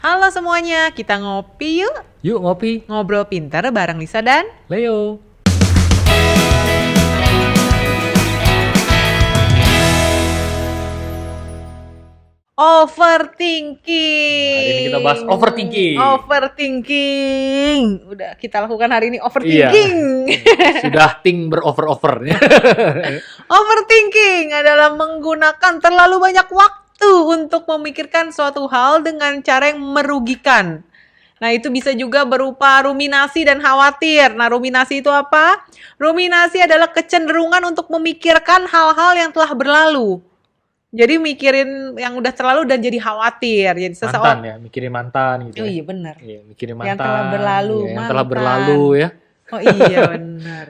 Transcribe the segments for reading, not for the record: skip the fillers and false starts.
Halo semuanya, kita ngopi yuk. Yuk ngopi, Ngobrol pintar bareng Lisa dan Leo. overthinking. Hari ini kita bahas overthinking. Overthinking. Udah kita lakukan hari ini overthinking. Sudah ting berover-over. Overthinking adalah menggunakan terlalu banyak waktu untuk memikirkan suatu hal dengan cara yang merugikan. Nah, itu bisa juga berupa ruminasi dan khawatir. Nah, ruminasi itu apa? Ruminasi adalah kecenderungan untuk memikirkan hal-hal yang telah berlalu. Jadi mikirin yang udah terlalu dan jadi khawatir. Jadi Mantan seseorang ya, mikirin mantan gitu. Oh iya benar. Iya, mikirin mantan. Yang telah berlalu, Iya, yang mantan. telah berlalu ya. Oh iya benar.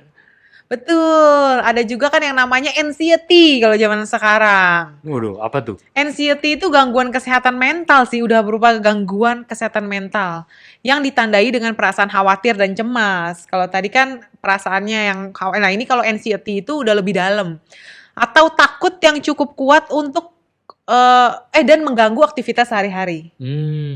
Betul. Ada juga kan yang namanya anxiety kalau zaman sekarang. Waduh, apa tuh? Anxiety itu gangguan kesehatan mental sih, udah berupa gangguan kesehatan mental yang ditandai dengan perasaan khawatir dan cemas. Kalau tadi kan perasaannya yang nah ini kalau anxiety itu udah lebih dalam. Atau takut yang cukup kuat untuk dan mengganggu aktivitas sehari-hari.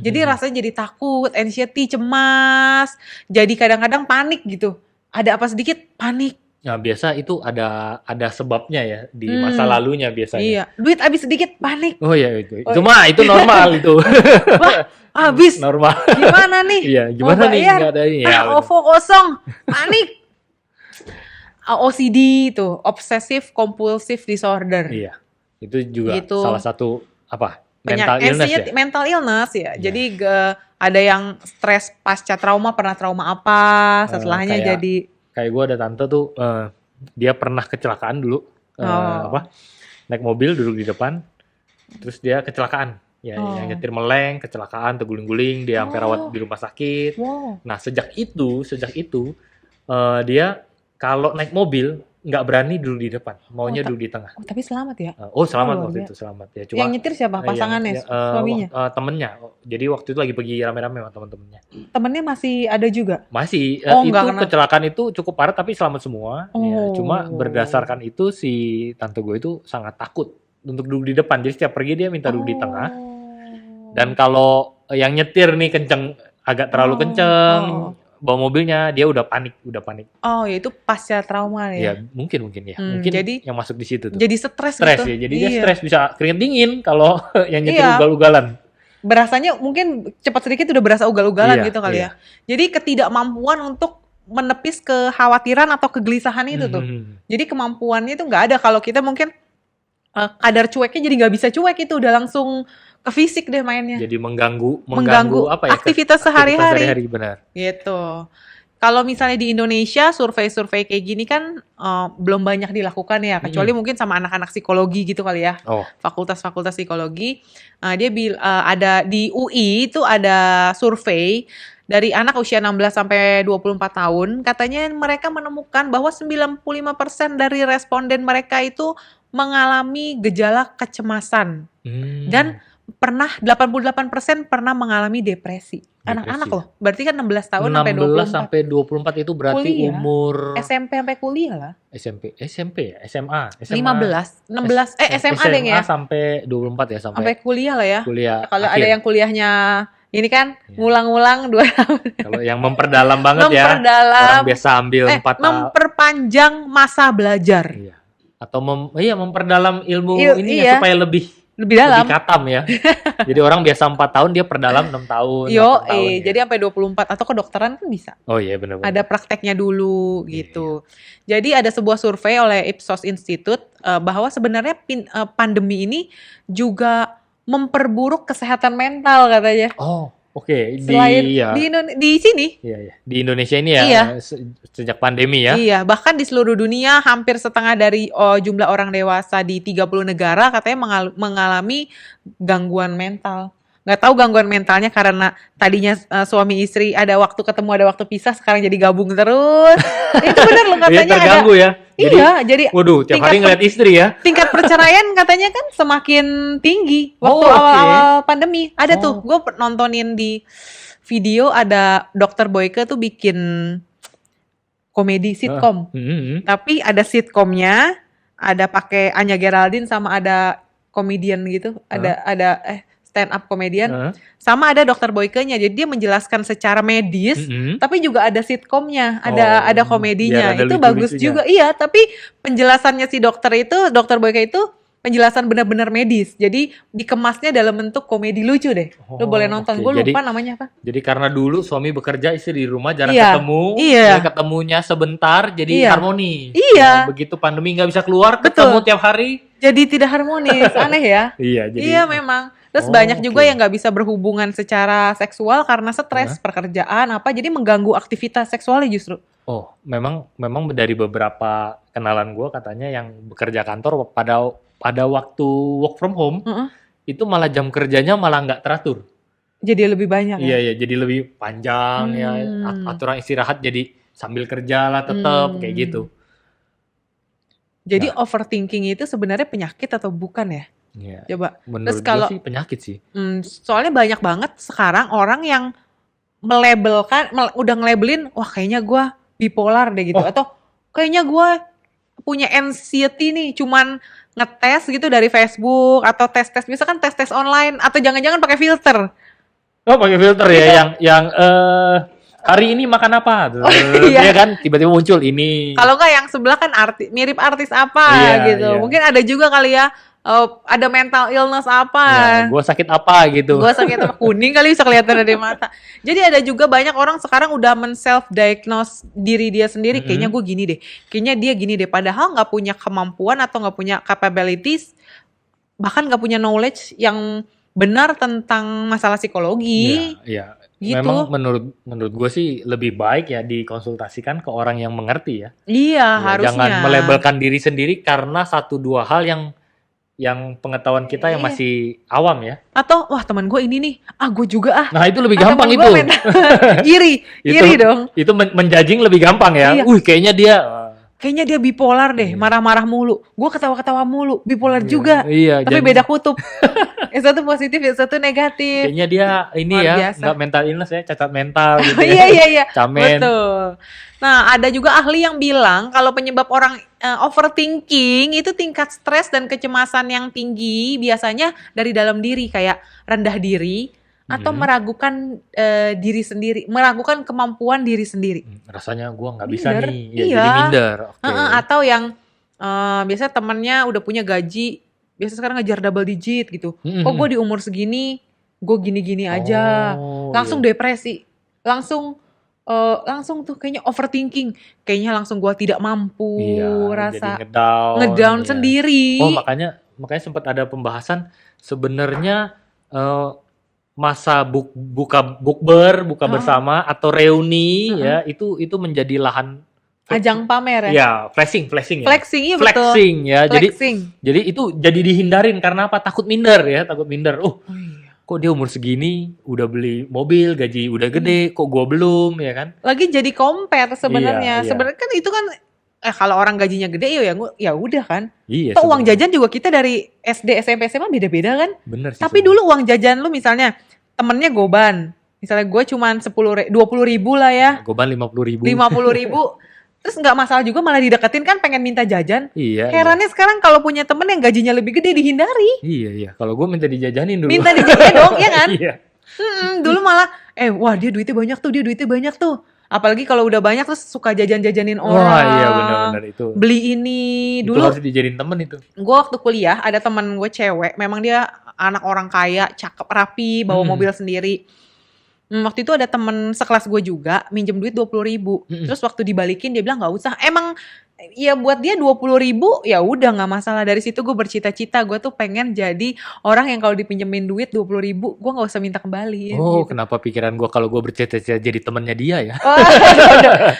Jadi rasanya jadi takut, anxiety, cemas, jadi kadang-kadang panik gitu. Ada apa sedikit panik. Nah, biasa itu ada sebabnya ya di masa lalunya biasanya. Iya, duit habis sedikit panik. Oh iya itu. Itu mah itu normal itu. Wah, habis. Normal. Gimana nih? Iya, gimana Mau nih? bayar? Nggak ada ini. Ya, OVO kosong, panik. OCD itu, Obsessive Compulsive Disorder. Iya. Itu juga Gitu. salah satu apa? Mental illness ya. Mental illness ya. Iya. Jadi ada yang stres pasca trauma, pernah trauma apa, setelahnya kayak- jadi Kayak gue ada tante tuh, dia pernah kecelakaan dulu, naik mobil duduk di depan, terus dia kecelakaan, ya yang nyetir meleng, kecelakaan, terguling-guling, dia sampai rawat di rumah sakit. wow. Nah sejak itu dia kalau naik mobil nggak berani duduk di depan, maunya duduk di tengah. Oh, tapi selamat ya. Selamat Oh, waktu iya. itu selamat ya. Cuma Yang nyetir siapa? Pasangannya, suaminya. temennya. Jadi waktu itu lagi pergi rame-rame sama temen-temennya. Temennya masih ada juga. Masih itu Nggak kena. kecelakaan itu cukup parah tapi selamat semua. Ya, Oh. cuma berdasarkan itu si tante gue itu sangat takut untuk duduk di depan. Jadi setiap pergi dia minta duduk di tengah. Dan kalau yang nyetir nih kenceng, agak terlalu kenceng, bawa mobilnya dia udah panik. Oh, ya itu pasca trauma Ya ya. mungkin ya. Mungkin jadi- yang masuk di situ tuh. Jadi stres Stres gitu. ya. Jadi dia Iya. stres bisa keringet dingin kalau yang nyetir Iya. ugal-ugalan. Berasanya mungkin cepat sedikit udah berasa ugal-ugalan Iya, gitu kali iya. ya. Jadi ketidakmampuan untuk menepis kekhawatiran atau kegelisahan itu tuh. Jadi kemampuannya itu nggak ada. Kalau kita mungkin kadar cueknya jadi nggak bisa cuek, itu udah langsung ke fisik deh mainnya. Jadi mengganggu Mengganggu apa ya? aktivitas sehari-hari. Benar. Gitu. Kalau misalnya di Indonesia survei-survei kayak gini kan belum banyak dilakukan ya, kecuali mungkin sama anak-anak psikologi gitu kali ya. Oh. Fakultas-fakultas psikologi. Dia ada di UI itu ada survei dari anak usia 16 sampai 24 tahun, katanya mereka menemukan bahwa 95% dari responden mereka itu mengalami gejala kecemasan. Dan 88% pernah mengalami depresi. Anak-anak loh. Berarti kan 16 tahun sampai 16 24. sampai 24 itu berarti Kuliah. umur SMP sampai kuliah lah. SMP ya, SMA. 15, 16, SMA deh ya. sampai 24 ya Sampai kuliah lah ya. kuliah. Kalau akhir. ada yang kuliahnya ini kan Iya. ngulang-ngulang 2 tahun. Kalau yang memperdalam banget ya. Memperdalam. Orang biasa ambil 4 tahun. Memperpanjang masa belajar. Iya. Atau memperdalam ilmu ini iya. supaya lebih Lebih dalam. katam ya. Jadi orang biasa 4 tahun dia perdalam 6 tahun. 8 tahun, ya. Jadi sampai 24 atau kedokteran kan bisa. Oh iya benar. Ada prakteknya dulu gitu. Jadi ada sebuah survei oleh Ipsos Institute bahwa sebenarnya pandemi ini juga memperburuk kesehatan mental katanya. Oh, oke. Selain di sini. Iya. Di Indonesia ini ya, Iya. sejak pandemi ya. Iya, bahkan di seluruh dunia hampir setengah dari jumlah orang dewasa di 30 negara katanya mengalami gangguan mental. Nggak tahu gangguan mentalnya karena tadinya suami istri ada waktu ketemu, ada waktu pisah, sekarang jadi gabung terus. Itu benar loh katanya terganggu ya. Jadi Waduh, tiap hari ngeliat istri ya. tingkat perceraian katanya kan semakin tinggi waktu Oh, oke. awal-awal pandemi. Ada tuh, gue nontonin di video ada Dokter Boyke tuh bikin komedi sitkom. Tapi ada sitkomnya, ada pakai Anya Geraldine sama ada komedian gitu. Ada stand up komedian. Heeh. Sama ada Dokter Boykenya. Jadi dia menjelaskan secara medis, Mm-mm. tapi juga ada sitkomnya, Oh, ada biar komedinya. ada Itu bagus lucu-lucunya. juga. Iya, tapi penjelasannya si Dokter Boyke itu penjelasan benar-benar medis. Jadi dikemasnya dalam bentuk komedi lucu deh. Lu boleh nonton. Oke. Gue Jadi lupa namanya apa. Jadi karena dulu suami bekerja, istri di rumah jarang Iya. ketemu, Iya. dia ketemunya sebentar jadi Iya. harmoni. Iya. Nah, begitu pandemi nggak bisa keluar, Betul. ketemu tiap hari. Jadi tidak harmonis. Aneh ya? Iya, jadi Iya memang. Terus Oh, banyak juga oke. yang nggak bisa berhubungan secara seksual karena stres, pekerjaan apa, jadi mengganggu aktivitas seksualnya justru. Oh, memang dari beberapa kenalan gue katanya yang bekerja kantor pada waktu work from home Heeh. itu malah jam kerjanya malah nggak teratur. Jadi lebih banyak Iya, ya. iya, jadi lebih panjang ya, aturan istirahat jadi sambil kerja lah tetap kayak gitu. Jadi Nah. overthinking itu sebenarnya penyakit atau bukan ya? Iya. Coba. Menurut Terus gue kalau sih penyakit sih. soalnya banyak banget sekarang orang yang udah ngelabelin, wah kayaknya gue bipolar deh gitu, Oh. atau kayaknya gue punya anxiety nih, cuman ngetes gitu dari Facebook atau tes-tes, misalkan tes-tes online atau jangan-jangan pakai filter. Oh, pakai filter ya yang hari ini makan apa? iya. Dia kan tiba-tiba muncul ini. Kalau nggak yang sebelah kan mirip artis apa Iya, gitu. iya. Mungkin ada juga kali ya, ada mental illness apa. Ya, gue sakit apa gitu. Gue sakit apa kuning kali bisa kelihatan dari mata. Jadi ada juga banyak orang sekarang udah men-self diagnose diri dia sendiri. Kayaknya gue gini deh. Kayaknya dia gini deh. Padahal nggak punya kemampuan atau nggak punya capabilities, bahkan nggak punya knowledge yang benar tentang masalah psikologi. Iya. Gitu. Memang menurut gue sih lebih baik ya dikonsultasikan ke orang yang mengerti ya. Iya, Ya, harusnya. jangan melabelkan diri sendiri karena satu dua hal yang pengetahuan kita yang Iya. masih awam ya. Atau wah teman gue ini nih, gue juga Nah, itu lebih Ah, gampang temen itu. gua iri dong. Itu menjudging lebih gampang ya. Iya. Kayaknya dia Kayaknya dia bipolar deh, Iya. marah-marah mulu. Gue ketawa-ketawa mulu, bipolar juga. Iya, Tapi jadi beda kutub. Yang satu positif, yang satu negatif. kayaknya dia ini Luar ya, biasa. nggak mental illness ya, cacat mental gitu. Iya. Camen. Betul. Nah, ada juga ahli yang bilang kalau penyebab orang overthinking itu tingkat stres dan kecemasan yang tinggi biasanya dari dalam diri, kayak rendah diri atau meragukan diri sendiri, meragukan kemampuan diri sendiri. Rasanya gua nggak bisa Minder. nih. Ya, Iya. jadi minder. Oke. Atau yang biasanya temennya udah punya gaji, biasa sekarang ngejar double digit gitu. Kok gue di umur segini, gue gini-gini aja. Oh, Langsung iya. depresi. Langsung tuh kayaknya overthinking. Kayaknya langsung gue tidak mampu, rasa jadi ngedown iya. sendiri. Oh, makanya sempat ada pembahasan sebenarnya masa bukber, buka bersama atau reuni ya, itu menjadi lahan Ajang pamer ya. ya, flexing ya. Flexing, iya betul. Flexing ya. Flexing. Jadi itu jadi dihindarin karena apa? Takut minder ya, takut minder. Oh, iya. Kok dia umur segini udah beli mobil, gaji udah gede, kok gua belum ya kan? Lagi jadi compare sebenarnya. Iya. Sebenarnya kan itu kan kalau orang gajinya gede ya udah kan. Iya. Toh uang sebenarnya. jajan juga kita dari SD, SMP, SMA beda-beda kan. Bener sih. Tapi dulu uang jajan lu misalnya temennya goban. Misalnya gue cuman 20 ribu lah ya. goban 50.000. 50.000. Terus nggak masalah juga malah dideketin kan pengen minta jajan. Iya. Herannya sekarang kalau punya temen yang gajinya lebih gede dihindari. Iya. Kalau gua minta dijajanin dulu. Minta dijajan dong, ya kan? Iya. Dulu malah, wah dia duitnya banyak tuh. Apalagi kalau udah banyak terus suka jajan-jajanin orang. Wah, iya benar-benar itu. Beli ini. Itu Dulu harus dijadiin temen itu. gue waktu kuliah ada teman gue cewek, memang dia anak orang kaya, cakep, rapi, bawa mobil sendiri. Waktu itu ada temen sekelas gue juga minjem duit 20.000. Terus waktu dibalikin dia bilang nggak usah. Emang ya buat dia 20.000 ya udah nggak masalah. Dari situ gue bercita-cita gue tuh pengen jadi orang yang kalau dipinjemin duit 20.000 gue nggak usah minta kembali. Oh, gitu. kenapa pikiran gua kalau gua bercita-cita jadi temennya dia ya?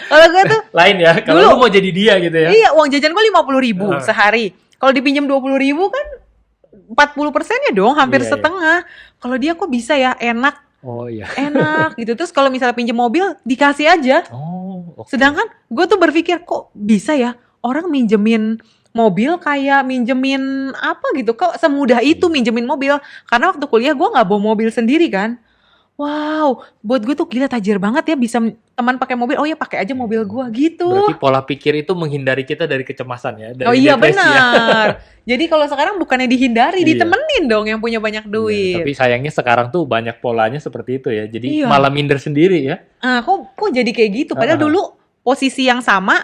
Kalau gue tuh Lain ya, kalau Dulu- lu mau jadi dia gitu ya. iya uang jajan gue 50.000 sehari. Kalau dipinjam 20.000 kan 40%-nya dong, hampir Iya, iya. setengah. Kalau dia kok bisa ya enak Oh iya. gitu. Terus kalau misalnya pinjam mobil dikasih aja. Oh, oke. Sedangkan gue tuh berpikir kok bisa ya orang minjemin mobil kayak minjemin apa gitu. Kok semudah itu minjemin mobil. Karena waktu kuliah gue gak bawa mobil sendiri kan. Wow, buat gue tuh gila tajir banget ya bisa teman pakai mobil, oh ya pakai aja mobil gue gitu. Berarti pola pikir itu menghindari kita dari kecemasan ya, Oh dari iya depresi ya. benar. Jadi kalau sekarang bukannya dihindari, Iya. ditemenin dong yang punya banyak Iya, tapi duit. sayangnya sekarang tuh banyak polanya seperti itu ya. Jadi Iya. malah minder sendiri ya. Kok jadi kayak gitu? Padahal Heeh. dulu posisi yang sama,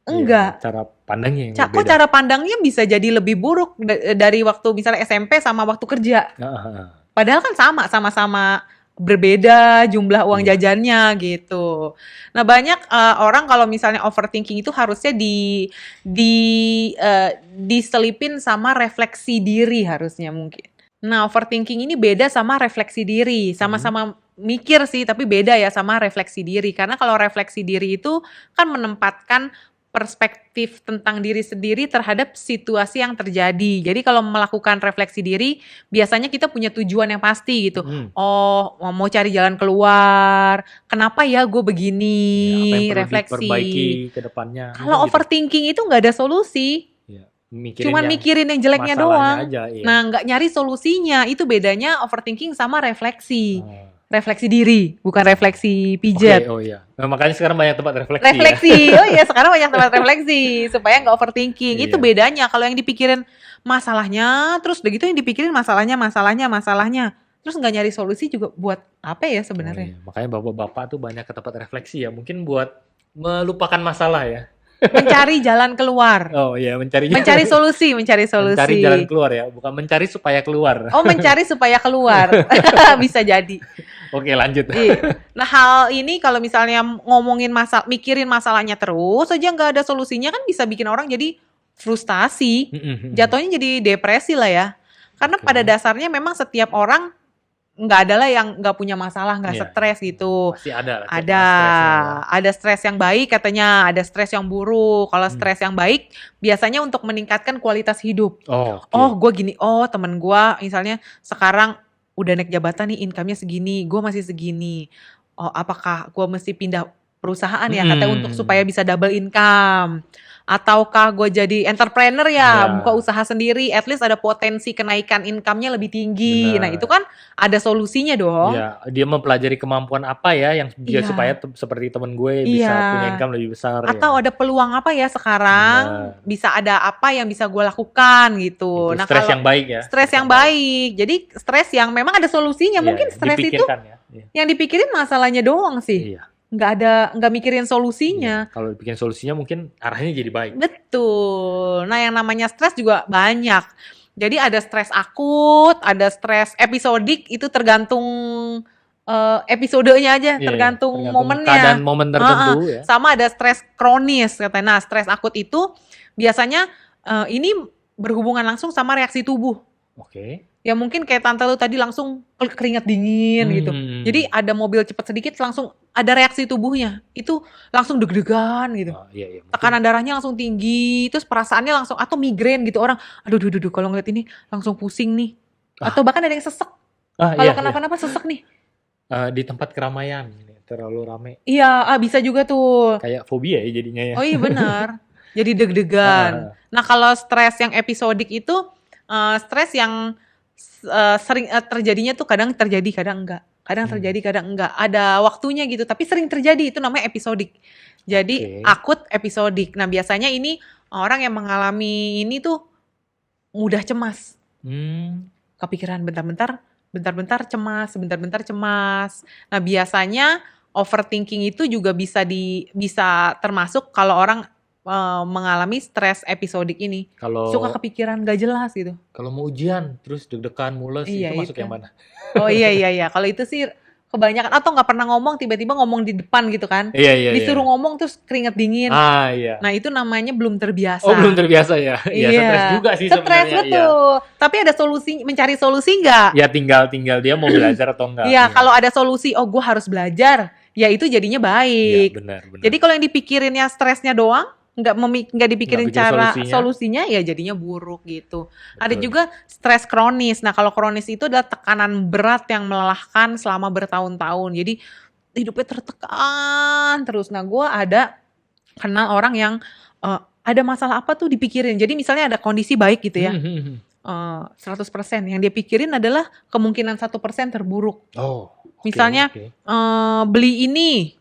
Iya, enggak. cara pandangnya yang Kok berbeda. cara pandangnya bisa jadi lebih buruk dari waktu misalnya SMP sama waktu kerja. Heeh. Padahal kan sama-sama berbeda jumlah uang Iya. jajannya gitu. Nah banyak orang kalau misalnya overthinking itu harusnya diselipin sama refleksi diri harusnya mungkin. Nah overthinking ini beda sama refleksi diri, sama-sama mikir sih tapi beda ya sama refleksi diri. Karena kalau refleksi diri itu kan menempatkan perspektif tentang diri sendiri terhadap situasi yang terjadi. Jadi kalau melakukan refleksi diri, biasanya kita punya tujuan yang pasti gitu. Oh, mau cari jalan keluar. Kenapa ya gue begini? Ya, apa yang perlu Refleksi. diperbaiki ke depannya. Kalau Mungkin gitu. overthinking itu nggak ada solusi. Ya, mikirin Cuman yang mikirin yang jeleknya masalahnya doang. aja, iya. Nah, nggak nyari solusinya. Itu bedanya overthinking sama refleksi. Oh. Refleksi diri, bukan refleksi Oke, pijat. oh iya. Nah, makanya sekarang banyak tempat refleksi, ya. Refleksi. Oh iya, sekarang banyak tempat refleksi supaya nggak overthinking. Itu Iya. bedanya. Kalau yang dipikirin masalahnya, terus udah gitu yang dipikirin masalahnya. Terus nggak nyari solusi juga buat apa ya Oh, sebenarnya? iya. Makanya bapak-bapak tuh banyak ke tempat refleksi ya. Mungkin buat melupakan masalah ya. Mencari jalan keluar. Oh iya, mencari solusi. mencari jalan keluar ya, bukan mencari supaya keluar. Oh, mencari supaya keluar. Bisa jadi. Oke, lanjut. Iya. Nah, hal ini kalau misalnya ngomongin mikirin masalahnya terus aja nggak ada solusinya kan bisa bikin orang jadi frustasi. Jatuhnya jadi depresi lah ya. Karena Oke. pada dasarnya memang setiap orang nggak ada lah yang nggak punya masalah, nggak Iya. stres gitu. Pasti ada lah. Ada stres yang baik katanya, ada stres yang buruk. Kalau stres yang baik biasanya untuk meningkatkan kualitas hidup. Oh, oke. Oh, gue gini. Oh, temen gue misalnya sekarang udah naik jabatan nih, income-nya segini, gue masih segini. Oh, apakah gue mesti pindah perusahaan ya katanya untuk supaya bisa double income? Ataukah gue jadi entrepreneur ya, Ya. buka usaha sendiri, at least ada potensi kenaikan income-nya lebih tinggi. Benar. Nah, itu kan ada solusinya dong. Iya, dia mempelajari kemampuan apa ya yang dia Iya. supaya seperti temen gue bisa Iya. punya income lebih besar. Atau ya. ada peluang apa ya sekarang, Benar. bisa ada apa yang bisa gue lakukan gitu. Itu Nah, stres kalau yang baik ya. stres yang baik, jadi stres yang memang ada solusinya. Iya, Mungkin stres itu dipikirkan ya. Iya. yang dipikirin masalahnya doang sih. Iya. Nggak mikirin solusinya. Iya. Kalau bikin solusinya mungkin arahnya jadi baik. Betul. Nah, yang namanya stres juga banyak. Jadi ada stres akut, ada stres episodik, itu tergantung episodenya aja, Iya, tergantung momennya. keadaan momen tertentu ya. Sama ada stres kronis katanya. Nah, stres akut itu biasanya ini berhubungan langsung sama reaksi tubuh. Oke. Ya mungkin kayak tante lu tadi langsung keringat dingin gitu. Jadi ada mobil cepet sedikit langsung ada reaksi tubuhnya. Itu langsung deg-degan gitu. Oh, iya, iya. Tekanan darahnya langsung tinggi, terus perasaannya langsung atau migrain gitu orang. Aduh, kalau ngeliat ini langsung pusing nih. Atau bahkan ada yang sesek. Kalau kenapa-napa sesek nih. Di tempat keramaian ini terlalu rame. Iya, bisa juga tuh. Kayak fobia ya jadinya ya. Oh iya benar. Jadi deg-degan. Nah, kalau stres yang episodik itu stres yang sering terjadinya tuh kadang terjadi, kadang enggak. Kadang terjadi, kadang enggak. Ada waktunya gitu, tapi sering terjadi. Itu namanya episodik. Jadi akut episodik. Nah, biasanya ini orang yang mengalami ini tuh mudah cemas. Kepikiran bentar-bentar cemas, bentar-bentar cemas. Nah, biasanya overthinking itu juga bisa termasuk kalau orang mengalami stres episodik ini. Suka kepikiran gak jelas gitu. Kalau mau ujian terus deg-degan mules, itu masuk yang mana? Oh iya. Kalau itu sih kebanyakan atau nggak pernah ngomong, tiba-tiba ngomong di depan gitu kan. Iya. Disuruh ngomong terus keringet dingin. Iya. Nah, itu namanya belum terbiasa. Oh, belum terbiasa ya. Iya, stres juga sih sebenarnya. Stres betul. Tapi ada solusi, mencari solusi nggak? Ya tinggal dia mau belajar atau enggak. Iya, kalau ada solusi, oh gue harus belajar, ya itu jadinya baik. Iya, benar. Jadi kalau yang dipikirinnya stresnya doang, nggak dipikirin cara solusinya, ya jadinya buruk gitu. Betul. Ada juga stres kronis. Nah, kalau kronis itu adalah tekanan berat yang melelahkan selama bertahun-tahun. Jadi hidupnya tertekan terus. Nah, gue kenal orang yang ada masalah apa tuh dipikirin. Jadi misalnya ada kondisi baik gitu ya. 100%. Yang dia pikirin adalah kemungkinan 1% terburuk. Oh, oke, Misalnya oke. beli ini,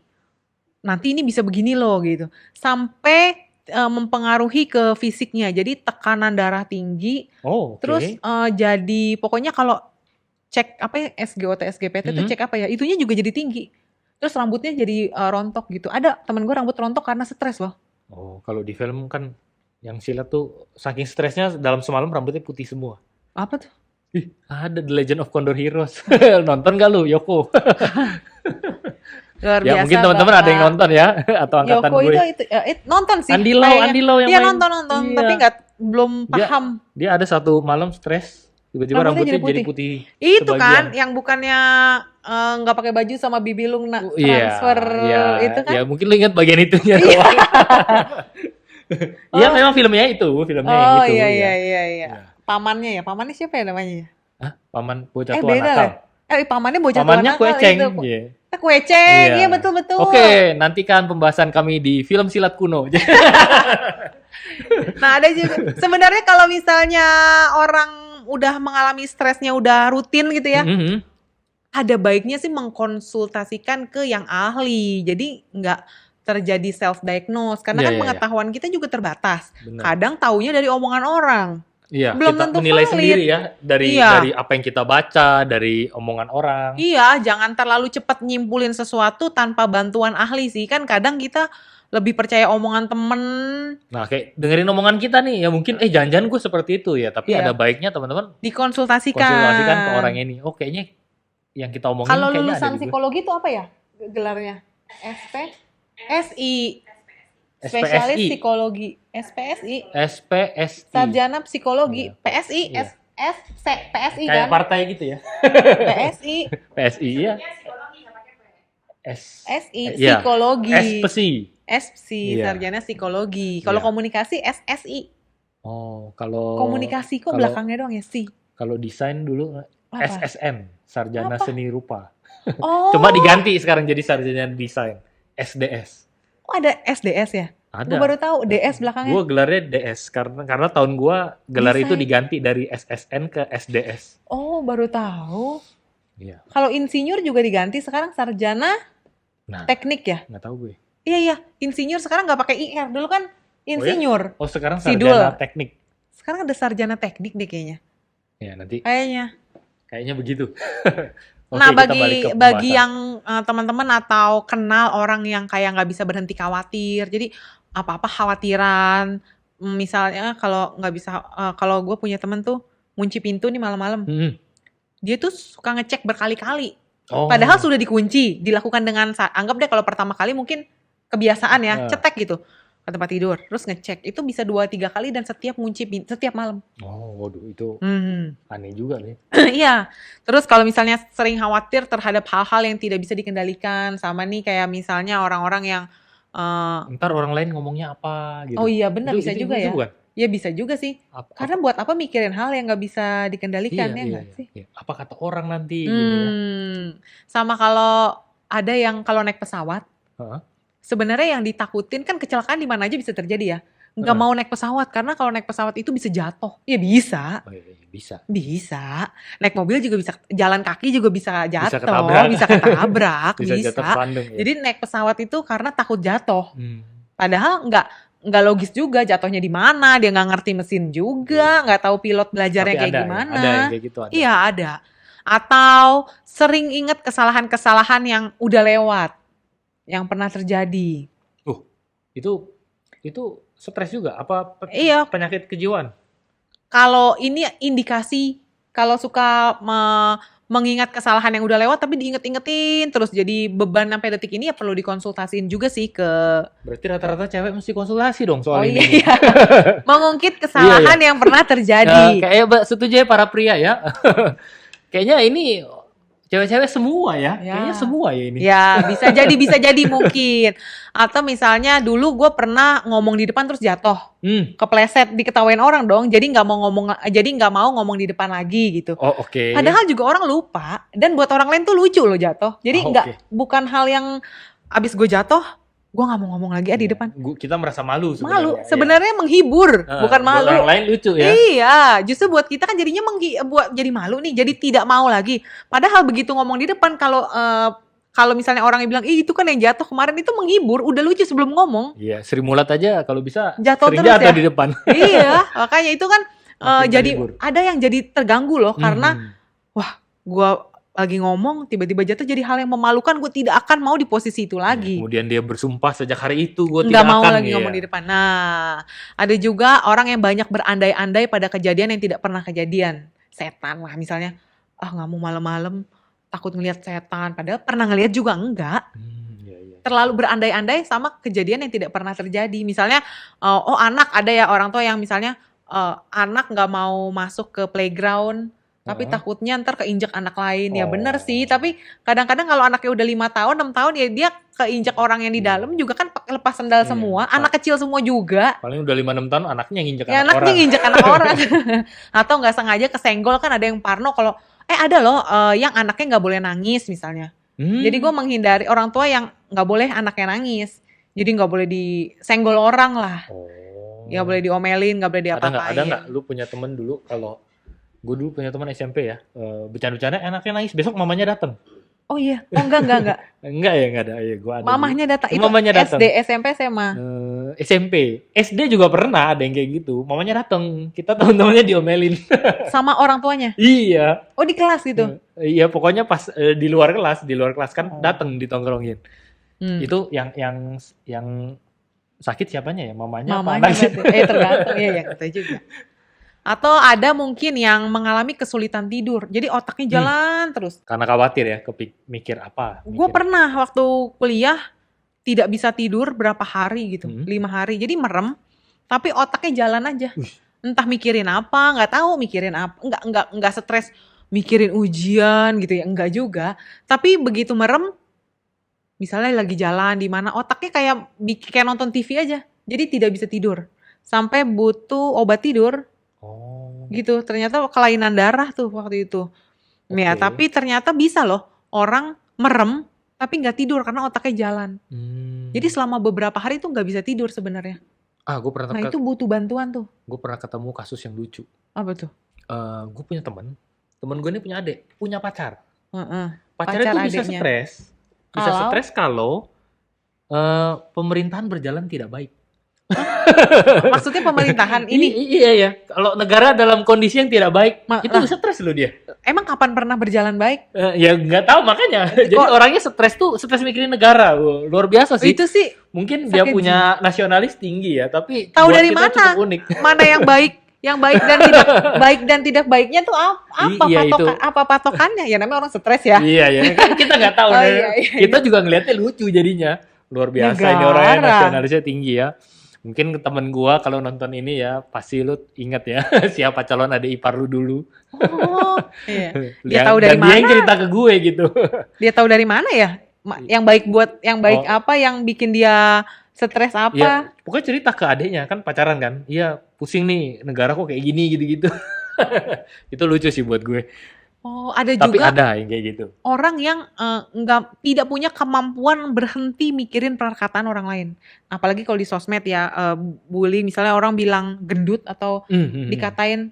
nanti ini bisa begini loh gitu. Sampai mempengaruhi ke fisiknya. Jadi tekanan darah tinggi, Oh, terus oke. jadi pokoknya kalau cek apa ya SGOT, SGPT tuh Mhm. cek apa ya, itunya juga jadi tinggi. Terus rambutnya jadi rontok gitu. Ada temen gue rambut rontok karena stres loh. Oh, kalau di film kan yang silat tuh saking stresnya dalam semalam rambutnya putih semua. Apa tuh? Ih, ada The Legend of Condor Heroes. Nonton gak lu, Yoko? Luar Ya biasa mungkin teman-teman ada yang Bapak. nonton ya, atau angkatan Yoko gue. itu nonton sih Andi Lau kayaknya. yang Iya main. nonton, Iya. tapi belum Dia paham. dia ada satu malam stres, tiba-tiba Rambutnya rambutnya jadi jadi putih Itu sebagian. kan yang bukannya nggak pakai baju sama Bibilung Iya, transfer iya, itu kan? ya mungkin lu ingat bagian itunya Iya. doang. Iya, Oh, memang filmnya yang oh itu, iya ya. iya. Iya. Pamannya siapa ya namanya? Hah? Paman bocah tua Beda nakal. lah. Pamannya bocah tua Pamannya nakal Kueceng. itu. Iya. Kueceng, Iya. iya betul. Oke, nantikan pembahasan kami di film silat kuno. Nah ada juga. Sebenarnya kalau misalnya orang udah mengalami stresnya udah rutin gitu ya, Mhm. ada baiknya sih mengkonsultasikan ke yang ahli. Jadi nggak terjadi self-diagnose. Karena Iya, kan iya, iya. pengetahuan kita juga terbatas. Benar. Kadang taunya dari omongan orang. Iya, Belum kita tentu menilai valid. sendiri ya dari Iya. apa yang kita baca, dari omongan orang. Iya, jangan terlalu cepat nyimpulin sesuatu tanpa bantuan ahli sih. Kan kadang kita lebih percaya omongan temen. Nah, kayak dengerin omongan kita nih, ya mungkin jangan-jangan gue seperti itu ya, tapi Iya. ada baiknya teman-teman Dikonsultasikan. konsultasikan ke orang ini. Oh, kayaknya yang kita omongin Kalau kayaknya ada lulusan di gue. psikologi itu apa ya gelarnya? SI. SPSI. Spesialis psikologi. SPSI. SPSI. Sarjana psikologi. Iya. PSI. Iya. PSI Kayak kan? partai gitu ya. PSI. PSI ya. SI. Iya. Psikologi. SPSI. SPSI. Iya. Sarjana psikologi. Kalau Iya. komunikasi SSI. Oh, kalau Komunikasi kok kalau- belakangnya doang ya sih. kalau desain dulu Apa? SSN, Sarjana Apa? Seni Rupa. Oh. Cuma diganti sekarang jadi Sarjana Desain. SDS. Oh, ada SDS ya? Ada. Gue baru tahu DS belakangnya. Gue gelarnya DS karena tahun gue gelar itu Desain. diganti dari SSN ke SDS. Oh, baru tahu. Iya. Kalau insinyur juga diganti sekarang sarjana Nah, teknik ya? nggak tahu gue. Iya, insinyur sekarang nggak pakai IR. Dulu kan insinyur. Oh, sekarang Sidul. Sarjana Teknik. Sekarang ada sarjana teknik deh kayaknya. Ya, nanti Kayaknya. begitu. Oke, Nah, kita balik ke bagi pembahasan. yang teman-teman atau kenal orang yang kayak nggak bisa berhenti khawatir. Jadi apa-apa khawatiran. Misalnya kalau nggak bisa, kalau gue punya temen tuh ngunci pintu nih malam-malam. Hmm. Dia tuh suka ngecek berkali-kali. Oh. Padahal sudah dikunci, dilakukan dengan anggap deh kalau pertama kali mungkin kebiasaan ya, cetek gitu ke tempat tidur, terus ngecek. Itu bisa 2-3 kali dan setiap ngunci setiap malam. Oh, waduh, itu Hmm. aneh juga nih. Iya. Terus kalau misalnya sering khawatir terhadap hal-hal yang tidak bisa dikendalikan, sama nih kayak misalnya orang-orang yang Ntar orang lain ngomongnya apa gitu. oh iya benar bisa juga ya. Bukan? Ya bisa juga sih. Karena buat apa mikirin hal yang nggak bisa dikendalikan ya nggak sih? Iya. Apa kata orang nanti gitu ya. Sama kalau ada yang kalau naik pesawat, Heeh. sebenarnya yang ditakutin kan kecelakaan di mana aja bisa terjadi ya. Nggak mau naik pesawat karena kalau naik pesawat itu bisa jatuh. Ya bisa. Oh, iya, bisa. Bisa. Naik mobil juga bisa, jalan kaki juga bisa jatuh, ketabrak. bisa ketabrak, Bisa jatuh ke Bandung ya. Jadi naik pesawat itu karena takut jatuh. Hmm. Padahal nggak logis juga jatuhnya di mana, dia nggak ngerti mesin juga, nggak tahu pilot belajarnya Tapi kayak ada, gimana. ada yang kayak gitu ada. Iya ada. Atau sering ingat kesalahan-kesalahan yang udah lewat, yang pernah terjadi. Itu stres juga apa Iya. penyakit kejiwaan? Kalau ini indikasi kalau suka mengingat kesalahan yang udah lewat tapi diinget-ingetin terus jadi beban sampai detik ini ya perlu dikonsultasiin juga sih ke Berarti rata-rata cewek mesti konsultasi dong soal oh ini. iya. Mengungkit kesalahan yang pernah terjadi. Kayak setuju ya para pria ya. Kayaknya ini cewek-cewek semua ya. Ya. Kayaknya semua ya ini. Ya, bisa jadi mungkin. Atau misalnya dulu gue pernah ngomong di depan terus jatuh. Kepleset, diketawain orang dong. Jadi nggak mau ngomong di depan lagi gitu. Oh, oke. Padahal juga orang lupa dan buat orang lain tuh lucu loh jatuh. Jadi Oh, nggak oke. bukan hal yang abis gue jatuh Gue nggak mau ngomong lagi di Iya. depan. Kita merasa malu Malu, sebenarnya. Iya. sebenarnya menghibur, bukan Buat malu. orang lain lucu ya. Iya, justru buat kita kan jadinya buat jadi malu nih, jadi tidak mau lagi. Padahal begitu ngomong di depan, kalau misalnya orang yang bilang, ih itu kan yang jatuh kemarin, itu menghibur, udah lucu sebelum ngomong. Iya, Sri Mulat aja kalau bisa Jatuh sering terus jatuh ya? di depan. Iya, makanya itu kan Makin jadi terhibur. ada yang jadi terganggu loh, karena Mhm. wah, gua lagi ngomong tiba-tiba jatuh, jadi hal yang memalukan, gue tidak akan mau di posisi itu lagi. Kemudian dia bersumpah sejak hari itu gue Nggak tidak mau akan. lagi ngomong di depan. Nah, ada juga orang yang banyak berandai-andai pada kejadian yang tidak pernah kejadian. Setan lah misalnya, nggak mau malam-malam, takut ngelihat setan. Padahal pernah ngelihat juga enggak. Iya. Terlalu berandai-andai sama kejadian yang tidak pernah terjadi. Misalnya, anak ada ya orang tua yang misalnya anak nggak mau masuk ke playground, tapi takutnya ntar keinjak anak lain. Ya bener sih, tapi kadang-kadang kalau anaknya udah 5 tahun, 6 tahun ya dia keinjak orang yang di dalam juga kan lepas sendal Iya. semua. Anak kecil semua juga. Paling udah 5-6 tahun anaknya nginjek Ya anak anaknya orang. nginjek anak orang. Atau nggak sengaja kesenggol, kan ada yang parno kalau ada loh yang anaknya nggak boleh nangis misalnya. Jadi gue menghindari orang tua yang nggak boleh anaknya nangis. Jadi nggak boleh disenggol orang lah. Nggak boleh diomelin, nggak boleh diapa-apain. Ada nggak lu punya temen dulu, kalau gue dulu punya teman SMP ya, bercanda-bercanda anaknya nangis, besok mamanya datang. Oh iya, enggak. Enggak ya, enggak ada. Ya, gua ada. Mamahnya datang. Itu Mamanya datang. SD, SMP, SMA. SMP, SD juga pernah ada yang kayak gitu. Mamanya datang, kita teman-temannya diomelin. Sama orang tuanya. Iya. Oh di kelas gitu. Iya, pokoknya pas di luar kelas kan datang ditongkrongin. Itu yang sakit siapanya ya? Mamanya apa anaknya? Tergantung ya kita juga. Atau ada mungkin yang mengalami kesulitan tidur. Jadi otaknya jalan terus. Karena khawatir ya, mikir apa? Gue pernah waktu kuliah tidak bisa tidur berapa hari gitu. 5 hari. Jadi merem, tapi otaknya jalan aja. Entah mikirin apa, nggak tahu mikirin apa. Nggak stres mikirin ujian gitu ya, enggak juga. Tapi begitu merem, misalnya lagi jalan di mana, otaknya kayak nonton TV aja. Jadi tidak bisa tidur. Sampai butuh obat tidur. Gitu, ternyata kelainan darah tuh waktu itu. Ya, tapi ternyata bisa loh orang merem tapi nggak tidur karena otaknya jalan. Jadi selama beberapa hari tuh nggak bisa tidur sebenarnya. Gue pernah. Nah itu butuh bantuan tuh. Gue pernah ketemu kasus yang lucu. Apa tuh? Gue punya teman gue ini punya adik, punya pacar. Pacar Pacarnya tuh bisa adiknya. stres kalau pemerintahan berjalan tidak baik. Maksudnya pemerintahan ini Iya ya. Kalau negara dalam kondisi yang tidak baik, itu stres loh dia. emang kapan pernah berjalan baik? Ya nggak tahu makanya. Jadi orangnya stres mikirin negara. Wah, luar biasa sih. Itu sih Mungkin dia punya nasionalis tinggi ya, tapi tahu buat dari kita mana? cukup unik. Mana yang baik? Yang baik dan tidak baiknya tuh apa Iya, apa patokannya? Ya namanya orang stres ya. Iya kan kita nggak tahu. Iya. Kita juga ngelihatnya lucu jadinya. Luar biasa ini orang yang nasionalisnya tinggi ya. Mungkin temen gua kalau nonton ini ya pasti lu inget ya siapa calon adik ipar lu dulu. Oh, iya. Dia tahu dari dan mana? Dia yang cerita ke gue gitu. Dia tahu dari mana ya? Yang baik apa, yang bikin dia stres apa? Ya, pokoknya cerita ke adiknya, kan pacaran kan. Iya, pusing nih negara kok kayak gini gitu-gitu. Itu lucu sih buat gue. Oh, ada Tapi juga ada yang kayak gitu. orang yang tidak punya kemampuan berhenti mikirin perkataan orang lain. Apalagi kalau di sosmed ya, bully misalnya orang bilang gendut atau dikatain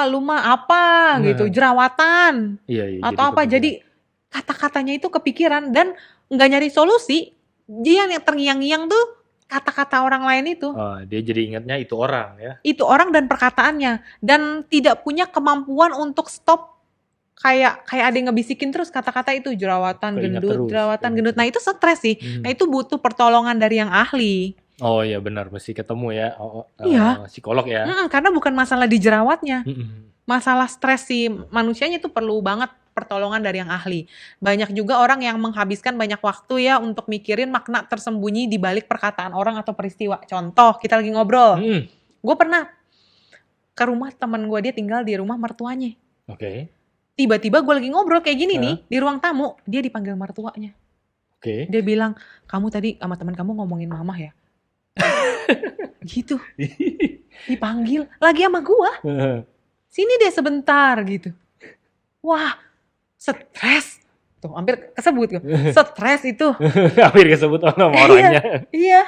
lu mah apa gitu, jerawatan. Iya, atau apa. Jadi kata-katanya itu kepikiran dan nggak nyari solusi. Dia yang terngiang-ngiang tuh kata-kata orang lain itu. Dia jadi ingatnya itu orang ya. Itu orang dan perkataannya, dan tidak punya kemampuan untuk stop. Kayak ada yang ngebisikin terus kata-kata itu, jerawatan, gendut. Nah itu stres sih. Nah itu butuh pertolongan dari yang ahli. Oh iya benar, mesti ketemu ya. Iya. Psikolog ya. Karena bukan masalah di jerawatnya. Masalah stres si manusianya itu perlu banget pertolongan dari yang ahli. Banyak juga orang yang menghabiskan banyak waktu ya untuk mikirin makna tersembunyi di balik perkataan orang atau peristiwa. Contoh, kita lagi ngobrol. Gue pernah ke rumah teman gue, dia tinggal di rumah mertuanya. Oke. Tiba-tiba gue lagi ngobrol kayak gini nih di ruang tamu, dia dipanggil mertuanya. Dia bilang, kamu tadi sama teman kamu ngomongin mamah ya? Gitu. Dipanggil lagi sama gue. Sini deh sebentar gitu. Wah, stres. Tuh, hampir kesebut gue. Stres itu. Hampir kesebut nama Iya, orangnya. iya.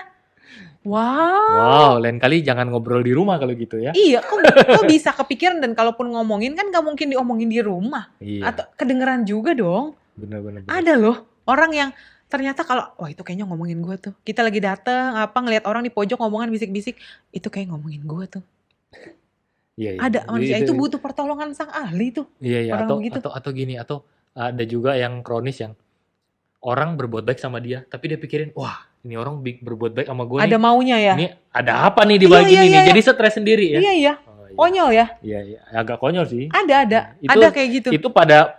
Wow. Wow, lain kali jangan ngobrol di rumah kalau gitu ya. Iya, kok bisa kepikiran, dan kalaupun ngomongin kan nggak mungkin diomongin di rumah. Iya, Atau kedengeran juga dong. bener-bener. Ada loh orang yang ternyata kalau, wah itu kayaknya ngomongin gue tuh. Kita lagi dateng, ngelihat orang di pojok ngomongan bisik-bisik, itu kayak ngomongin gue tuh. Iya, iya. Ada manusia itu butuh pertolongan sang ahli tuh. Iya, iya. Orang begitu. Atau gini, atau ada juga yang kronis yang orang berbuat baik sama dia, tapi dia pikirin, wah ini orang berbuat baik sama gue Ada nih. maunya ya. Ini ada apa nih di Iya, balik iya, ini iya, nih? iya. Jadi stres sendiri ya. Iya, iya. Oh, iya. Konyol ya. Iya, iya. Agak konyol sih. Ada Itu kayak gitu. itu pada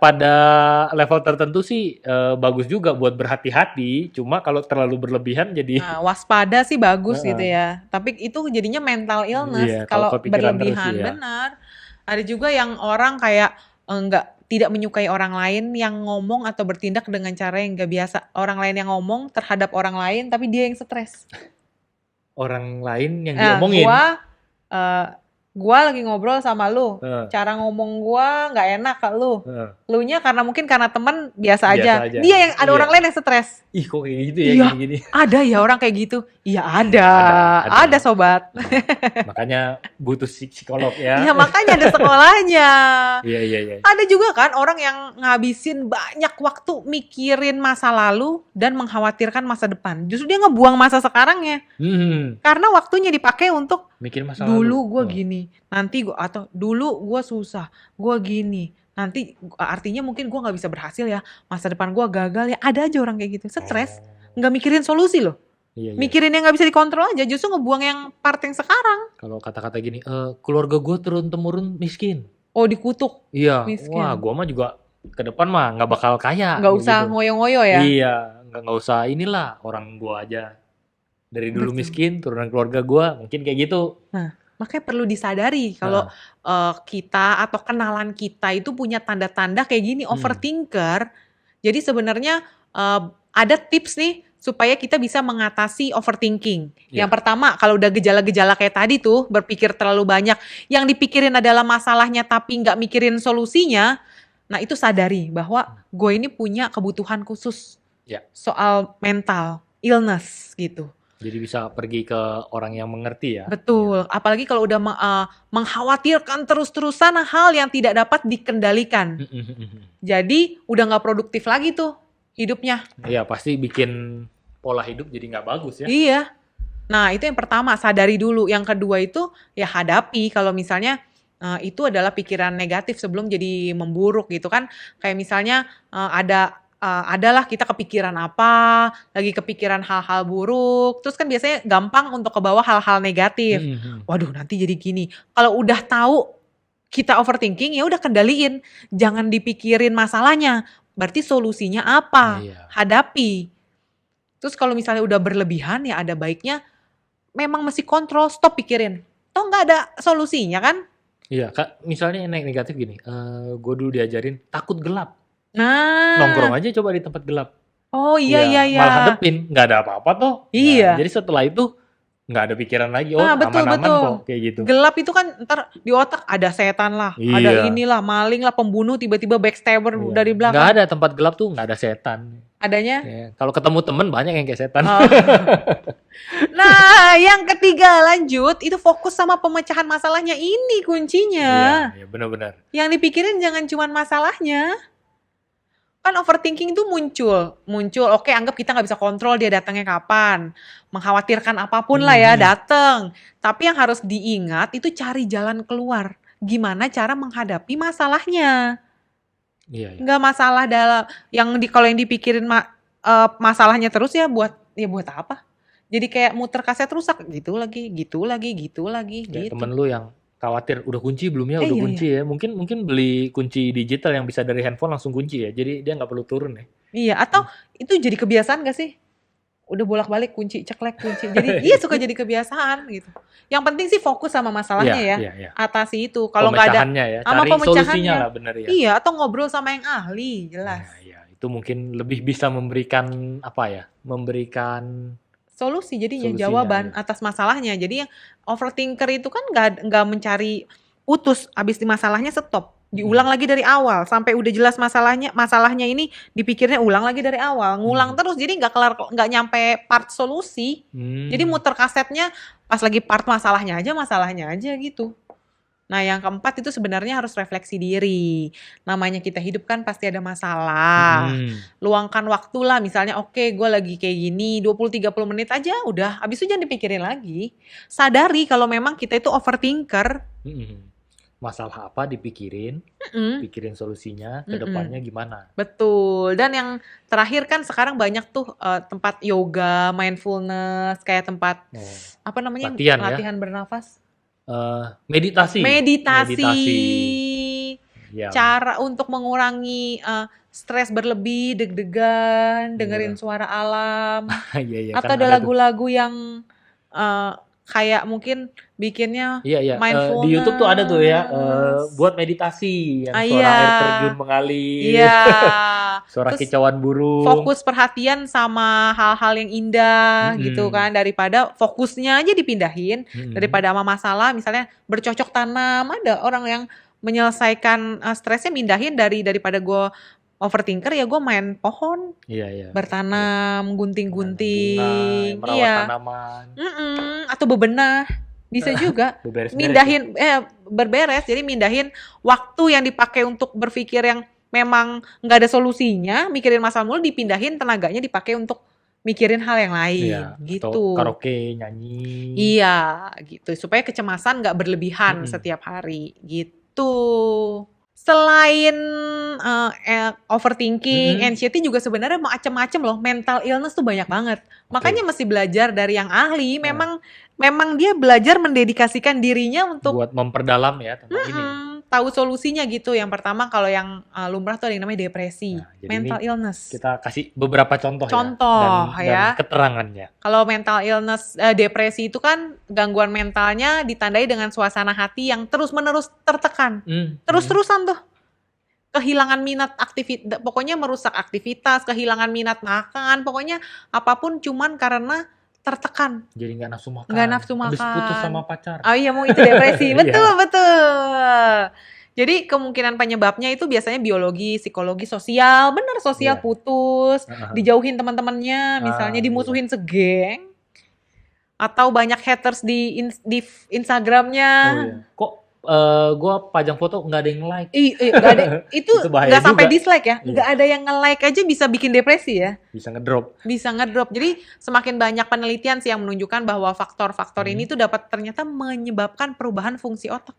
level tertentu sih bagus juga buat berhati-hati. Cuma kalau terlalu berlebihan jadi Nah, waspada sih bagus Heeh. gitu ya. Tapi itu jadinya mental Iya, illness kalau kalau kepikiran terus, berlebihan, iya. benar. Ada juga yang orang kayak tidak menyukai orang lain yang ngomong atau bertindak dengan cara yang nggak biasa. Orang lain yang ngomong terhadap orang lain, tapi dia yang stres. orang lain yang Nah, diomongin. gua lagi ngobrol sama lu. Heeh, Cara ngomong gua nggak enak ke lu. heeh. Lunya mungkin karena temen biasa Biasa aja. aja. Dia yang ada Iya. orang lain yang stres. Ih kok kayak gitu ya Iya. gini-gini. Ada ya orang kayak gitu? Iya ada. Ada. Ada sobat. Makanya butuh psikolog ya. Ya makanya ada sekolahnya. Iya, iya, iya. Ada juga kan orang yang ngabisin banyak waktu mikirin masa lalu dan mengkhawatirkan masa depan. Justru dia ngebuang masa sekarangnya. Karena waktunya dipakai untuk Mikir masa dulu gue lalu. gini, nanti gue, atau dulu gue susah, gue gini. Nanti artinya mungkin gue nggak bisa berhasil ya. Masa depan gue gagal ya. Ada aja orang kayak gitu. Stres. Nggak mikirin solusi loh. Iya, iya. Mikirin yang nggak bisa dikontrol aja. Justru ngebuang yang part yang sekarang. Kalau kata-kata gini, keluarga gue turun-temurun miskin. Oh dikutuk. Iya. Miskin. Wah, gue mah juga ke depan mah nggak bakal kaya. Nggak usah gitu. ngoyo-ngoyo ya. Iya, nggak usah inilah orang gue aja. Dari dulu Betul. miskin, turunan keluarga gue mungkin kayak gitu. Makanya perlu disadari kalau kita atau kenalan kita itu punya tanda-tanda kayak gini, overthinker. Jadi sebenarnya ada tips nih supaya kita bisa mengatasi overthinking. Iya. Yang pertama, kalau udah gejala-gejala kayak tadi tuh, berpikir terlalu banyak, yang dipikirin adalah masalahnya tapi nggak mikirin solusinya, nah itu sadari bahwa gue ini punya kebutuhan khusus Ya. soal mental illness gitu. Jadi bisa pergi ke orang yang mengerti ya. Betul, apalagi kalau udah mengkhawatirkan terus-terusan hal yang tidak dapat dikendalikan. Jadi udah nggak produktif lagi tuh hidupnya. Iya, pasti bikin pola hidup jadi nggak bagus ya. Iya. Nah itu yang pertama, sadari dulu. Yang kedua itu ya hadapi kalau misalnya itu adalah pikiran negatif sebelum jadi memburuk gitu kan. Kayak misalnya adalah kita kepikiran apa, lagi kepikiran hal-hal buruk, terus kan biasanya gampang untuk kebawa hal-hal negatif. Waduh nanti jadi gini. Kalau udah tahu kita overthinking ya udah kendaliin, jangan dipikirin masalahnya. Berarti solusinya apa? Iya. Hadapi. Terus kalau misalnya udah berlebihan ya ada baiknya memang mesti kontrol, stop pikirin. Toh nggak ada solusinya kan? Iya, Kak, misalnya yang negatif gini, gue dulu diajarin takut gelap. Nah. Nongkrong aja coba di tempat gelap. Oh iya. Malah hadepin, nggak ada apa-apa tuh. Iya. Nah, jadi setelah itu nggak ada pikiran lagi, Betul, aman-aman betul. kok kayak gitu. Gelap itu kan ntar di otak ada setan lah, Iya. ada inilah, maling lah, pembunuh tiba-tiba backstabber Iya. dari belakang. Nggak ada tempat gelap tuh nggak ada setan. Adanya? Ya, kalau ketemu temen banyak yang kayak setan. Oh. Nah, yang ketiga lanjut, itu fokus sama pemecahan masalahnya, ini kuncinya. Iya, benar-benar. Yang dipikirin jangan cuma masalahnya. Kan overthinking itu muncul, oke anggap kita nggak bisa kontrol dia datangnya kapan, mengkhawatirkan apapun lah ya datang. Tapi yang harus diingat itu cari jalan keluar, gimana cara menghadapi masalahnya. Iya, iya. Nggak masalah dalam kalau yang dipikirin masalahnya terus ya buat apa? Jadi kayak muter kaset rusak gitu lagi. Kayak Gitu. temen lu yang khawatir udah kunci belum ya, udah Iya, kunci ya. Mungkin beli kunci digital yang bisa dari handphone langsung kunci ya. Jadi dia nggak perlu turun ya. Iya, atau itu jadi kebiasaan gak sih? Udah bolak-balik kunci, ceklek kunci. Jadi iya suka jadi kebiasaan gitu. Yang penting sih fokus sama masalahnya ya. Iya. Atasi itu. Kalau nggak ada Pemecahannya ya, sama cari pemecahannya. solusinya lah bener ya. Iya, atau ngobrol sama yang ahli, jelas. Nah, iya, itu mungkin lebih bisa memberikan apa ya? Memberikan Solusi jadinya, Solusinya, jawaban iya. atas masalahnya. Jadi yang overthinker itu kan nggak mencari utus, abis di masalahnya stop. diulang lagi dari awal sampai udah jelas masalahnya ini dipikirnya ulang lagi dari awal, ngulang terus jadi nggak nyampe part solusi. Jadi muter kasetnya pas lagi part masalahnya aja gitu. Nah, yang keempat itu sebenarnya harus refleksi diri. Namanya kita hidup kan pasti ada masalah. Luangkan waktu lah, misalnya oke, gue lagi kayak gini, 20-30 menit aja udah, habis itu jangan dipikirin lagi. Sadari kalau memang kita itu overthinker. Masalah apa dipikirin, pikirin solusinya, ke depannya gimana. Betul. Dan yang terakhir kan sekarang banyak tuh tempat yoga, mindfulness, kayak tempat apa namanya, latihan bernafas. Meditasi. Ya. Cara untuk mengurangi stres berlebih, deg-degan, dengerin suara alam. Iya, atau kan ada lagu-lagu yang kayak mungkin bikinnya mindfulness. Di YouTube tuh ada tuh ya, buat meditasi yang suara air terjun mengalir. Iya. Suara kicauan burung. Fokus perhatian sama hal-hal yang indah gitu kan, daripada fokusnya aja dipindahin daripada sama masalah. Misalnya bercocok tanam, ada orang yang menyelesaikan stresnya mindahin daripada gue overthinker, ya gue main pohon, bertanam, gunting-gunting, merawat tanaman, atau bebenah, bisa juga. Mindahin, berberes, jadi mindahin waktu yang dipakai untuk berpikir yang memang nggak ada solusinya, mikirin masalah mulu, dipindahin tenaganya dipakai untuk mikirin hal yang lain, gitu. Atau karaoke, nyanyi. Iya, gitu, supaya kecemasan nggak berlebihan setiap hari, gitu. Selain overthinking, anxiety juga sebenarnya macam-macam loh. Mental illness tuh banyak banget. Makanya mesti belajar dari yang ahli. Memang dia belajar mendedikasikan dirinya untuk buat memperdalam ya tentang ini. Tahu solusinya gitu. Yang pertama kalau yang lumrah tuh ada yang namanya depresi, mental illness. Kita kasih beberapa contoh ya. Dan keterangannya. Kalau mental illness, depresi itu kan gangguan mentalnya ditandai dengan suasana hati yang terus-menerus tertekan. Terus-terusan tuh. Kehilangan minat aktivitas, pokoknya merusak aktivitas, kehilangan minat makan, pokoknya apapun cuman karena tertekan. Jadi nggak nafsu makan. Habis putus sama pacar. Oh iya, mau itu depresi. Betul. Jadi kemungkinan penyebabnya itu biasanya biologi, psikologi, sosial. Benar, sosial putus, dijauhin teman-temannya, misalnya dimusuhin segeng. Atau banyak haters di Instagramnya. Kok gue pajang foto nggak ada yang like. Nggak ada. Itu nggak sampai dislike ya. Nggak ada yang nge-like aja bisa bikin depresi ya. Bisa ngedrop. Jadi semakin banyak penelitian sih yang menunjukkan bahwa faktor-faktor ini tuh dapat ternyata menyebabkan perubahan fungsi otak.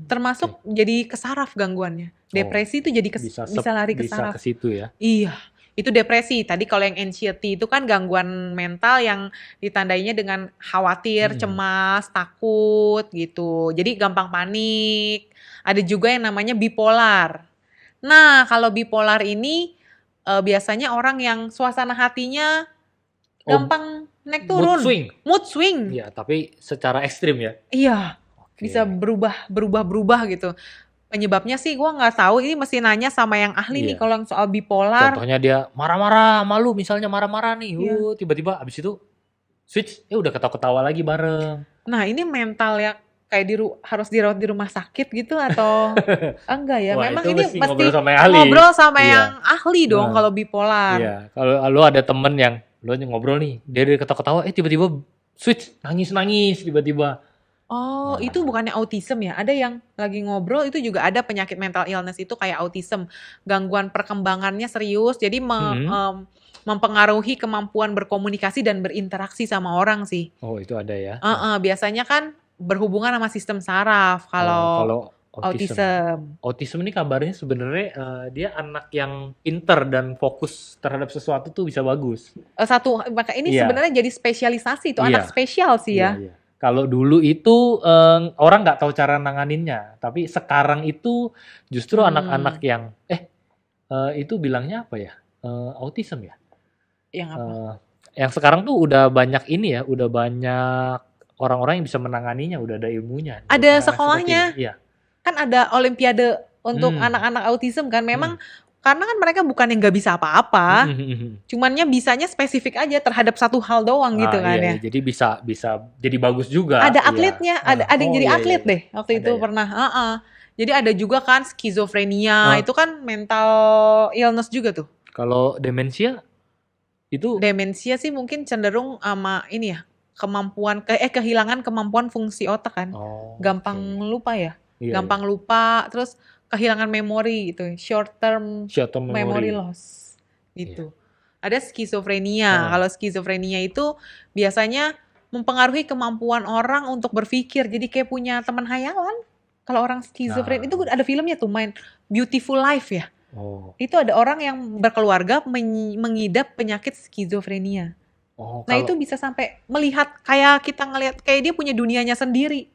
Termasuk jadi kesaraf gangguannya. Depresi itu jadi bisa lari ke saraf. Bisa ke situ ya. Iya. Itu depresi. Tadi kalau yang anxiety itu kan gangguan mental yang ditandainya dengan khawatir, cemas, takut gitu. Jadi gampang panik. Ada juga yang namanya bipolar. Nah, kalau bipolar ini biasanya orang yang suasana hatinya gampang naik turun. Mood swing. Iya, tapi secara ekstrim ya. Iya. Bisa berubah gitu. Penyebabnya sih gue nggak tahu, ini mesti nanya sama yang ahli nih kalau yang soal bipolar. Contohnya dia marah-marah, malu misalnya marah-marah nih, tiba-tiba abis itu switch, udah ketawa-ketawa lagi bareng. Nah ini mental ya kayak harus dirawat di rumah sakit gitu atau enggak ya? Wah, memang ini mesti ngobrol sama yang ahli dong kalau bipolar. Iya, kalau lo ada temen yang lo ngobrol nih, dia dari ketawa-ketawa, tiba-tiba switch, nangis-nangis tiba-tiba. Oh, itu bukannya autism ya? Ada yang lagi ngobrol itu juga ada penyakit mental illness itu kayak autism. Gangguan perkembangannya serius, jadi mempengaruhi kemampuan berkomunikasi dan berinteraksi sama orang sih. Oh, itu ada ya? Biasanya kan berhubungan sama sistem saraf kalau autism. Autism ini kabarnya sebenarnya dia anak yang pinter dan fokus terhadap sesuatu tuh bisa bagus. Maka ini sebenarnya jadi spesialisasi itu anak spesial sih ya. Iya. Kalau dulu itu orang nggak tahu cara nanganinnya, tapi sekarang itu justru anak-anak yang itu bilangnya apa ya? Autism ya? Yang apa? Yang sekarang tuh udah banyak ini ya, udah banyak orang-orang yang bisa menanganinya, udah ada ilmunya. Ada sekolahnya. Iya. Kan ada olimpiade untuk anak-anak autism kan, memang karena kan mereka bukan yang nggak bisa apa-apa, cumannya bisanya spesifik aja terhadap satu hal doang gitu kan ya. Jadi bisa jadi bagus juga. Ada atletnya, ada yang jadi atlet deh waktu itu pernah. Jadi ada juga kan skizofrenia, itu kan mental illness juga tuh. Kalau demensia itu Demensia sih mungkin cenderung sama ini ya, kehilangan kemampuan fungsi otak kan. Gampang oke. lupa ya. Iya, Gampang lupa, terus kehilangan memori gitu, short term short term memory memory. loss Iya. gitu. Ada skizofrenia. Kalau skizofrenia itu biasanya mempengaruhi kemampuan orang untuk berpikir. Jadi kayak punya teman hayalan. Kalau orang skizofren itu Nah, ada filmnya tuh, main Beautiful Life ya. oh, Itu ada orang yang berkeluarga mengidap penyakit skizofrenia. Nah, itu kalau bisa sampai melihat kayak kita ngelihat kayak dia punya dunianya sendiri.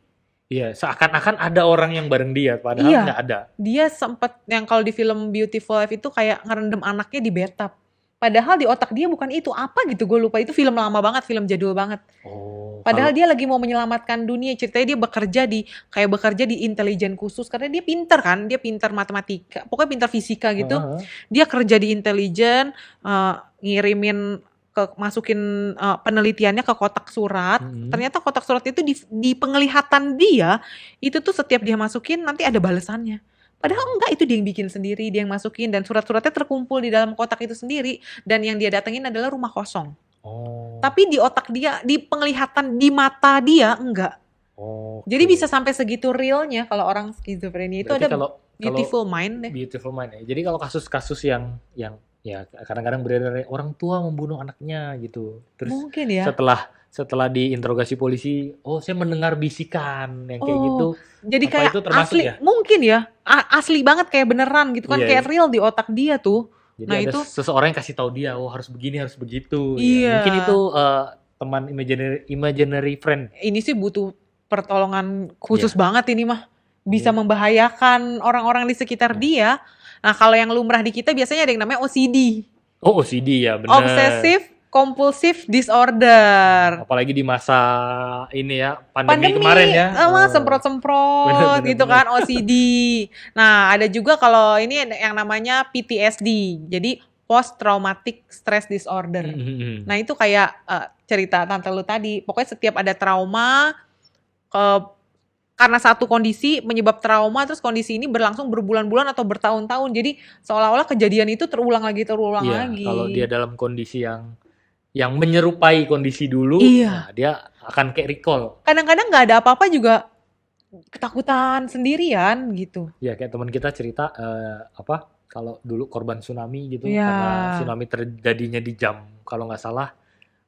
iya, seakan-akan ada orang yang bareng dia, padahal Iya. nggak ada. Dia sempat yang kalau di film Beautiful Life itu kayak ngerendam anaknya di bathtub. Padahal di otak dia bukan itu. Apa gitu, gue lupa. Itu film lama banget, film jadul banget. Oh, Padahal kalau dia lagi mau menyelamatkan dunia. Ceritanya dia bekerja di intelijen khusus karena dia pinter kan, dia pinter matematika, pokoknya pinter fisika gitu. Heeh. Dia kerja di intelijen, ngirimin masukin penelitiannya ke kotak surat. Ternyata kotak surat itu di penglihatan dia itu tuh setiap dia masukin nanti ada balasannya. Padahal enggak, itu dia yang bikin sendiri, dia yang masukin, dan surat-suratnya terkumpul di dalam kotak itu sendiri, dan yang dia datengin adalah rumah kosong. Oh, Tapi di otak dia, di penglihatan, di mata dia enggak. Jadi oke. bisa sampai segitu realnya kalau orang skizofrenia itu Berarti ada kalau beautiful mind deh. Beautiful Mind ya. Jadi kalau kasus-kasus yang ya kadang-kadang beredar orang tua membunuh anaknya gitu. Terus Mungkin ya. setelah diinterogasi polisi, oh saya mendengar bisikan yang kayak gitu. Oh, jadi Apa kayak itu termasuk asli, ya? mungkin ya, asli banget kayak beneran gitu kan, Iya, kayak iya. real di otak dia tuh. Jadi Nah ada itu, seseorang yang kasih tahu dia, oh harus begini, harus begitu. Ya. iya, Mungkin itu teman imaginary friend. ini sih butuh pertolongan khusus Iya. banget ini mah. Bisa Ini- membahayakan orang-orang di sekitar dia. Nah kalau yang lumrah di kita biasanya ada yang namanya OCD. Oh OCD ya bener. Obsessive Compulsive Disorder. Apalagi di masa ini ya pandemi kemarin ya. Semprot-semprot Bener, gitu bener. kan, OCD. Nah, ada juga kalau ini yang namanya PTSD. Jadi Post Traumatic Stress Disorder. Nah, itu kayak cerita tante lu tadi. Pokoknya setiap ada trauma karena satu kondisi menyebab trauma, terus kondisi ini berlangsung berbulan-bulan atau bertahun-tahun. Jadi seolah-olah kejadian itu terulang lagi. Iya, kalau dia dalam kondisi yang menyerupai kondisi dulu, Iya. nah dia akan kayak recall. Kadang-kadang nggak ada apa-apa juga ketakutan sendirian gitu. Ya kayak teman kita cerita kalau dulu korban tsunami gitu, Iya. karena tsunami terjadinya di jam kalau nggak salah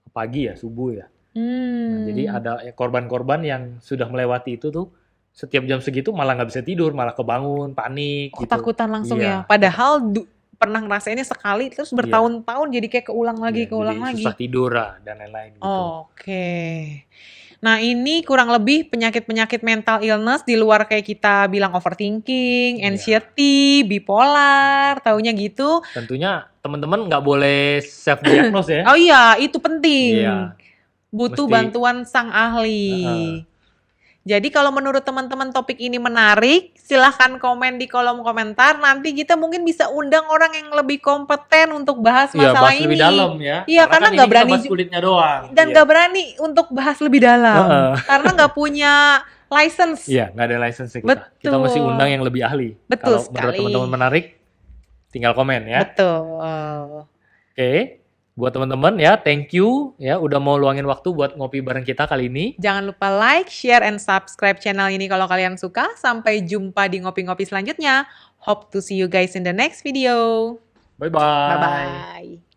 pagi ya, subuh ya. Nah, jadi ada korban-korban yang sudah melewati itu tuh setiap jam segitu malah nggak bisa tidur, malah kebangun, panik gitu. Ketakutan langsung Iya. ya. Padahal pernah ngerasainnya sekali terus Iya. bertahun-tahun jadi kayak keulang lagi, Iya, keulang jadi lagi. susah tidur lah, dan lain-lain gitu. Oke. Nah, ini kurang lebih penyakit-penyakit mental illness di luar kayak kita bilang overthinking, Iya. anxiety, bipolar, taunya gitu. Tentunya teman-teman nggak boleh self diagnose ya. Oh iya, itu penting. Iya. Butuh Mesti- bantuan sang ahli. Heeh. Jadi kalau menurut teman-teman topik ini menarik, silahkan komen di kolom komentar. Nanti kita mungkin bisa undang orang yang lebih kompeten untuk bahas Iya, masalah bahas ini. lebih dalam ya. Iya, karena kan nggak ini berani kita bahas kulitnya doang. dan Iya. nggak berani untuk bahas lebih dalam. Heeh. Karena nggak punya license. Iya, nggak ada license kita. Kita Betul. mesti undang yang lebih ahli. Betul Kalau menurut sekali. teman-teman menarik, tinggal komen ya. Betul. Oke. Buat teman-teman ya, thank you ya udah mau luangin waktu buat ngopi bareng kita kali ini. Jangan lupa like, share, and subscribe channel ini kalau kalian suka. Sampai jumpa di ngopi-ngopi selanjutnya. Hope to see you guys in the next video. Bye-bye. Bye-bye.